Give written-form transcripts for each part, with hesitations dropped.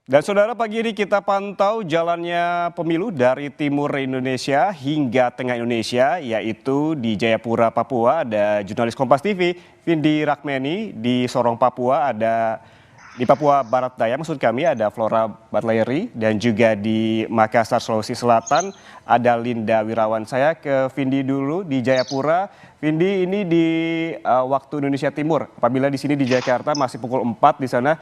Dan saudara, pagi ini kita pantau jalannya pemilu dari timur Indonesia hingga tengah Indonesia, yaitu di Jayapura, Papua. Ada jurnalis Kompas TV, Vindi Rakmeni. Di Sorong, Papua ada di Papua Barat Daya, maksud kami ada Flora Batlayeri, dan juga di Makassar, Sulawesi Selatan ada Linda Wirawan. Saya ke Vindi dulu di Jayapura. Vindi, ini di waktu Indonesia Timur. Apabila di sini di Jakarta masih pukul 4, di sana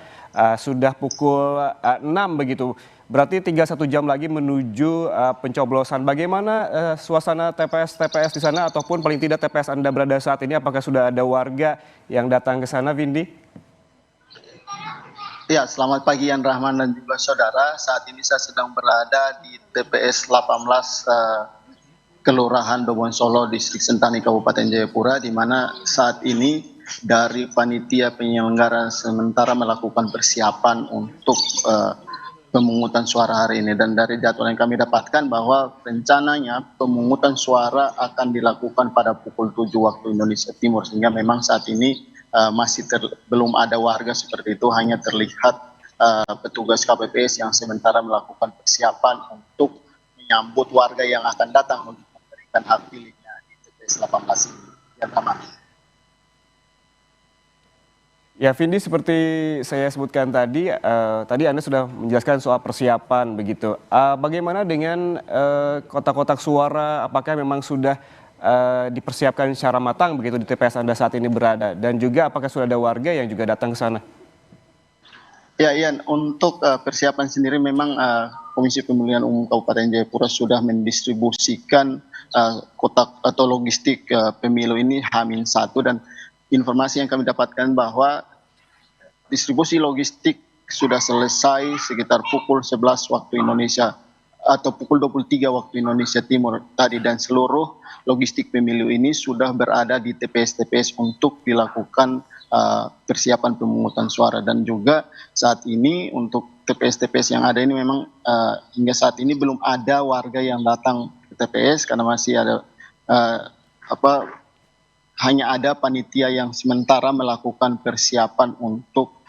sudah pukul 6 begitu. Berarti tinggal 1 jam lagi menuju pencoblosan. Bagaimana suasana TPS di sana, ataupun paling tidak TPS Anda berada saat ini? Apakah sudah ada warga yang datang ke sana, Vindi? Ya, selamat pagi Yan Rahman dan juga saudara. Saat ini saya sedang berada di TPS 18 Kelurahan Dobon Solo, Distrik Sentani, Kabupaten Jayapura, di mana saat ini dari panitia penyelenggara sementara melakukan persiapan untuk pemungutan suara hari ini. Dan dari jadwal yang kami dapatkan bahwa rencananya pemungutan suara akan dilakukan pada pukul 7 waktu Indonesia Timur, sehingga memang saat ini belum ada warga seperti itu, hanya terlihat petugas KPPS yang sementara melakukan persiapan untuk menyambut warga yang akan datang untuk memberikan hak pilihnya di TPS 18 ini. Ya, Ya, Vindi, seperti saya sebutkan tadi, tadi Anda sudah menjelaskan soal persiapan begitu. Bagaimana dengan kotak-kotak suara? Apakah memang sudah dipersiapkan secara matang begitu di TPS Anda saat ini berada? Dan juga apakah sudah ada warga yang juga datang ke sana? Ya, Ian, untuk persiapan sendiri memang Komisi Pemilihan Umum Kabupaten Jayapura sudah mendistribusikan kotak atau logistik pemilu ini H-1, dan informasi yang kami dapatkan bahwa distribusi logistik sudah selesai sekitar pukul 11 waktu Indonesia atau pukul 23 waktu Indonesia Timur tadi, dan seluruh logistik pemilu ini sudah berada di TPS-TPS untuk dilakukan persiapan pemungutan suara. Dan juga saat ini untuk TPS-TPS yang ada ini memang hingga saat ini belum ada warga yang datang ke TPS karena masih ada hanya ada panitia yang sementara melakukan persiapan untuk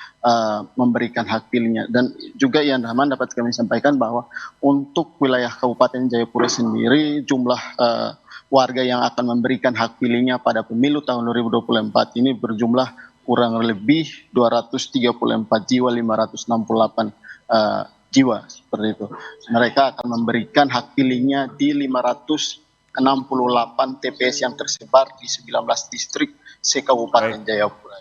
memberikan hak pilihnya. Dan juga Yan Rahman, dapat kami sampaikan bahwa untuk wilayah Kabupaten Jayapura sendiri jumlah warga yang akan memberikan hak pilihnya pada pemilu tahun 2024 ini berjumlah kurang lebih 234 jiwa 568 jiwa seperti itu. Mereka akan memberikan hak pilihnya di 568 TPS yang tersebar di 19 distrik se-Kabupaten Jayapura.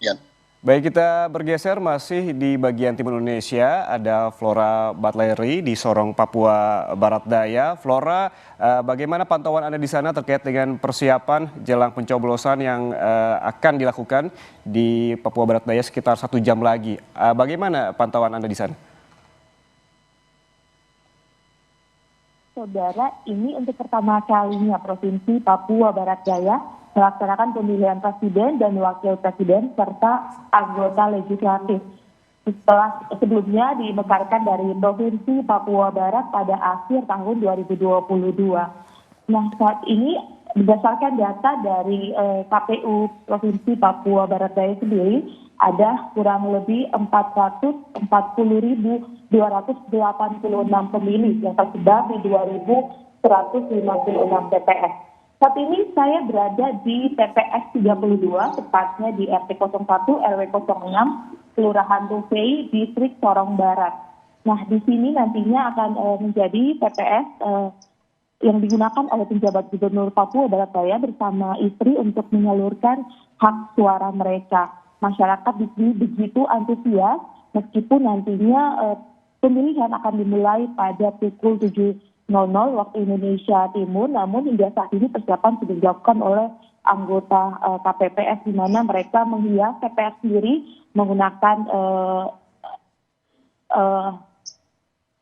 Ya. Baik, kita bergeser masih di bagian timur Indonesia, ada Flora Batlayeri di Sorong, Papua Barat Daya. Flora, bagaimana pantauan Anda di sana terkait dengan persiapan jelang pencoblosan yang akan dilakukan di Papua Barat Daya sekitar 1 jam lagi? Bagaimana pantauan Anda di sana? Saudara, ini untuk pertama kalinya Provinsi Papua Barat Daya melaksanakan pemilihan presiden dan wakil presiden serta anggota legislatif. Setelah sebelumnya dimekarkan dari Provinsi Papua Barat pada akhir tahun 2022. Nah, saat ini berdasarkan data dari KPU Provinsi Papua Barat Daya sendiri, ada kurang lebih 440.286 pemilih yang tersebar di 2.156 TPS. Saat ini saya berada di TPS 32, tepatnya di RT 01 RW 06, Kelurahan Tufei, Distrik Sorong Barat. Nah, di sini nantinya akan menjadi TPS yang digunakan oleh penjabat Gubernur Papua Barat Daya bersama istri untuk menyalurkan hak suara mereka. Masyarakat di sini begitu antusias, meskipun nantinya pemilihan akan dimulai pada pukul 7.00 waktu Indonesia Timur, namun hingga saat ini persiapan sudah dilakukan oleh anggota KPPS, di mana mereka menghias TPS sendiri menggunakan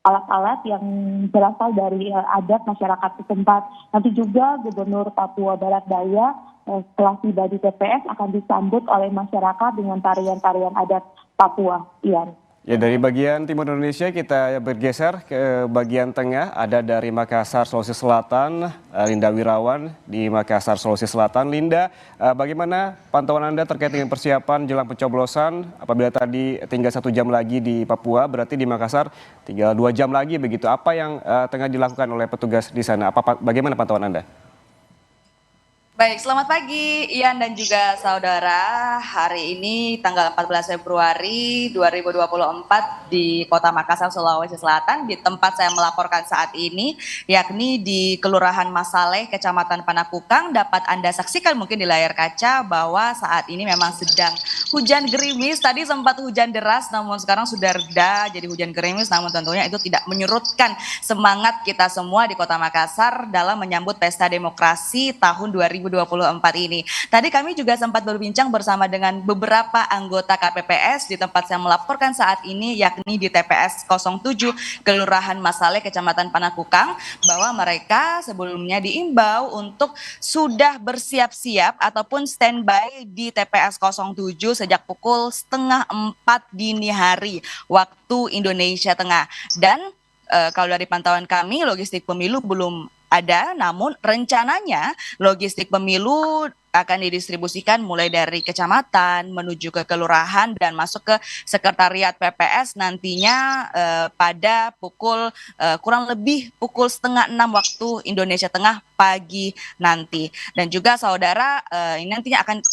alat-alat yang berasal dari adat masyarakat setempat. Nanti juga Gubernur Papua Barat Daya setelah tiba di TPS akan disambut oleh masyarakat dengan tarian-tarian adat Papua. Ian. Ya, dari bagian timur Indonesia kita bergeser ke bagian tengah. Ada dari Makassar, Sulawesi Selatan, Linda Wirawan di Makassar, Sulawesi Selatan. Linda, bagaimana pantauan Anda terkait dengan persiapan jelang pencoblosan? Apabila tadi tinggal 1 jam lagi di Papua, berarti di Makassar tinggal 2 jam lagi begitu. Apa yang tengah dilakukan oleh petugas di sana? Bagaimana pantauan Anda? Baik, selamat pagi Ian dan juga saudara. Hari ini tanggal 14 Februari 2024 di Kota Makassar, Sulawesi Selatan, di tempat saya melaporkan saat ini, yakni di Kelurahan Masaleh, Kecamatan Panakukang. Dapat Anda saksikan mungkin di layar kaca bahwa saat ini memang sedang hujan gerimis. Tadi sempat hujan deras, namun sekarang sudah reda jadi hujan gerimis. Namun tentunya itu tidak menyurutkan semangat kita semua di Kota Makassar dalam menyambut Pesta Demokrasi tahun 2024 ini. Tadi kami juga sempat berbincang bersama dengan beberapa anggota KPPS di tempat saya melaporkan saat ini, yakni di TPS 07 Kelurahan Masaleh, Kecamatan Panakukang, bahwa mereka sebelumnya diimbau untuk sudah bersiap-siap ataupun standby di TPS 07 sejak pukul 3:30 dini hari waktu Indonesia Tengah. Dan kalau dari pantauan kami, logistik pemilu belum ada, namun rencananya logistik pemilu akan didistribusikan mulai dari kecamatan menuju ke kelurahan dan masuk ke sekretariat PPS nantinya pada pukul kurang lebih pukul 5:30 waktu Indonesia Tengah pagi nanti. Dan juga saudara, ini nantinya akan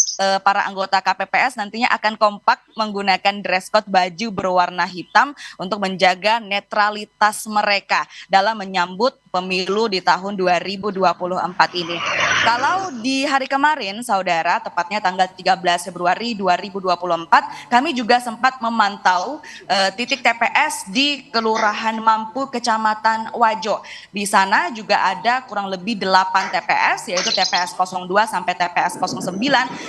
para anggota KPPS nantinya akan kompak menggunakan dress code baju berwarna hitam untuk menjaga netralitas mereka dalam menyambut pemilu di tahun 2024 ini. Kalau di hari kemarin, saudara, tepatnya tanggal 13 Februari 2024, kami juga sempat memantau titik TPS di Kelurahan Mampu, Kecamatan Wajo. Di sana juga ada kurang lebih 8 TPS, yaitu TPS 02 sampai TPS 09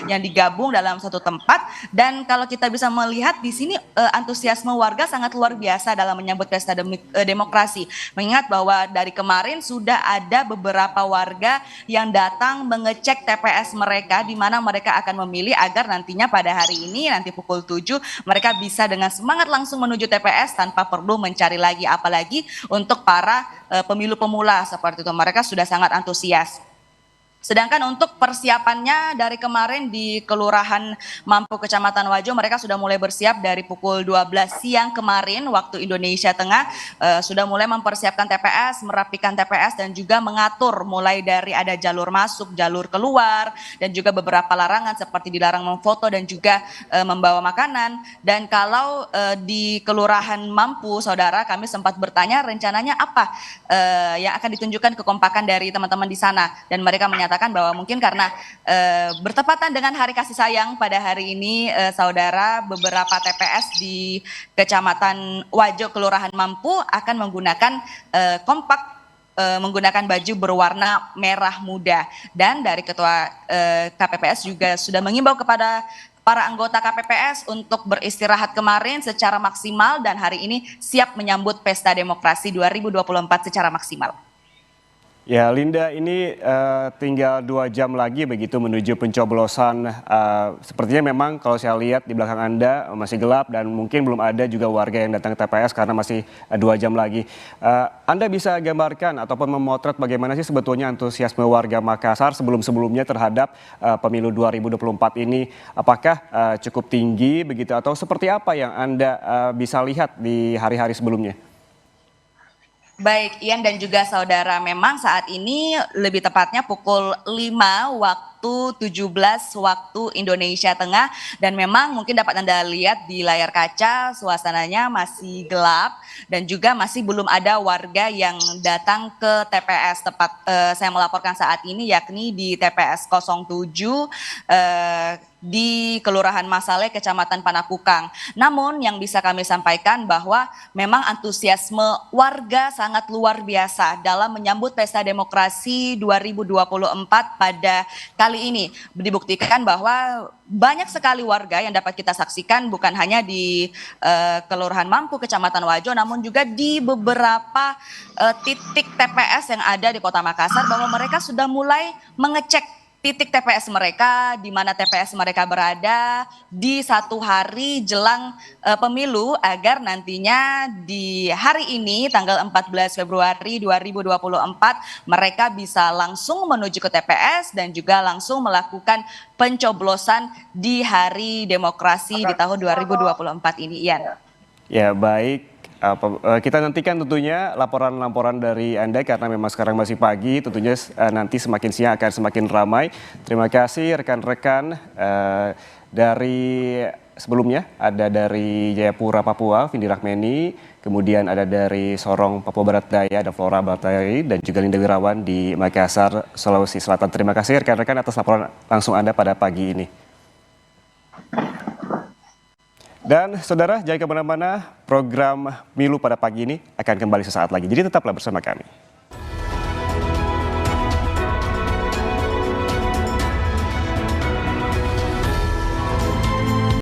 yang digabung dalam satu tempat. Dan kalau kita bisa melihat di sini antusiasme warga sangat luar biasa dalam menyambut Pesta Demokrasi. Mengingat bahwa dari kemarin sudah ada beberapa warga yang datang mengecek TPS mereka, di mana mereka akan memilih agar nantinya pada hari ini nanti pukul 7 mereka bisa dengan semangat langsung menuju TPS tanpa perlu mencari lagi, apalagi untuk para pemilu pemula seperti itu, mereka sudah sangat antusias. Sedangkan untuk persiapannya dari kemarin di Kelurahan Mampu Kecamatan Wajo, mereka sudah mulai bersiap dari pukul 12 siang kemarin waktu Indonesia Tengah, sudah mulai mempersiapkan TPS, merapikan TPS dan juga mengatur mulai dari ada jalur masuk, jalur keluar, dan juga beberapa larangan seperti dilarang memfoto dan juga membawa makanan. Dan kalau di Kelurahan Mampu, saudara, kami sempat bertanya rencananya apa yang akan ditunjukkan kekompakan dari teman-teman di sana, dan mereka menyatakan bahwa mungkin karena bertepatan dengan Hari Kasih Sayang pada hari ini, saudara, beberapa TPS di Kecamatan Wajo, Kelurahan Mampu akan menggunakan kompak, menggunakan baju berwarna merah muda. Dan dari Ketua KPPS juga sudah mengimbau kepada para anggota KPPS untuk beristirahat kemarin secara maksimal dan hari ini siap menyambut Pesta Demokrasi 2024 secara maksimal. Ya, Linda, ini tinggal 2 jam lagi begitu menuju pencoblosan. Sepertinya memang kalau saya lihat di belakang Anda masih gelap dan mungkin belum ada juga warga yang datang ke TPS karena masih 2 jam lagi. Anda bisa gambarkan ataupun memotret bagaimana sih sebetulnya antusiasme warga Makassar sebelum-sebelumnya terhadap pemilu 2024 ini? Apakah cukup tinggi begitu atau seperti apa yang Anda bisa lihat di hari-hari sebelumnya? Baik, Ian dan juga saudara, memang saat ini lebih tepatnya pukul 5 waktu 17 waktu Indonesia Tengah, dan memang mungkin dapat Anda lihat di layar kaca suasananya masih gelap dan juga masih belum ada warga yang datang ke TPS tepat saya melaporkan saat ini, yakni di TPS 07 di Kelurahan Masaleh, Kecamatan Panakukang. Namun yang bisa kami sampaikan bahwa memang antusiasme warga sangat luar biasa dalam menyambut Pesta Demokrasi 2024 pada kali ini. Dibuktikan bahwa banyak sekali warga yang dapat kita saksikan bukan hanya di Kelurahan Mampu, Kecamatan Wajo, namun juga di beberapa titik TPS yang ada di Kota Makassar, bahwa mereka sudah mulai mengecek titik TPS mereka, di mana TPS mereka berada di satu hari jelang pemilu, agar nantinya di hari ini tanggal 14 Februari 2024 mereka bisa langsung menuju ke TPS dan juga langsung melakukan pencoblosan di hari demokrasi di tahun 2024 ini, Ian. Ya baik, kita nantikan tentunya laporan-laporan dari Anda karena memang sekarang masih pagi, tentunya nanti semakin siang akan semakin ramai. Terima kasih rekan-rekan dari sebelumnya, ada dari Jayapura, Papua, Vindi Rakmeni, kemudian ada dari Sorong, Papua Barat Daya, ada Flora Batai, dan juga Linda Wirawan di Makassar, Sulawesi Selatan. Terima kasih rekan-rekan atas laporan langsung Anda pada pagi ini. Dan saudara, jangan kemana-mana, program Milu pada pagi ini akan kembali sesaat lagi. Jadi tetaplah bersama kami.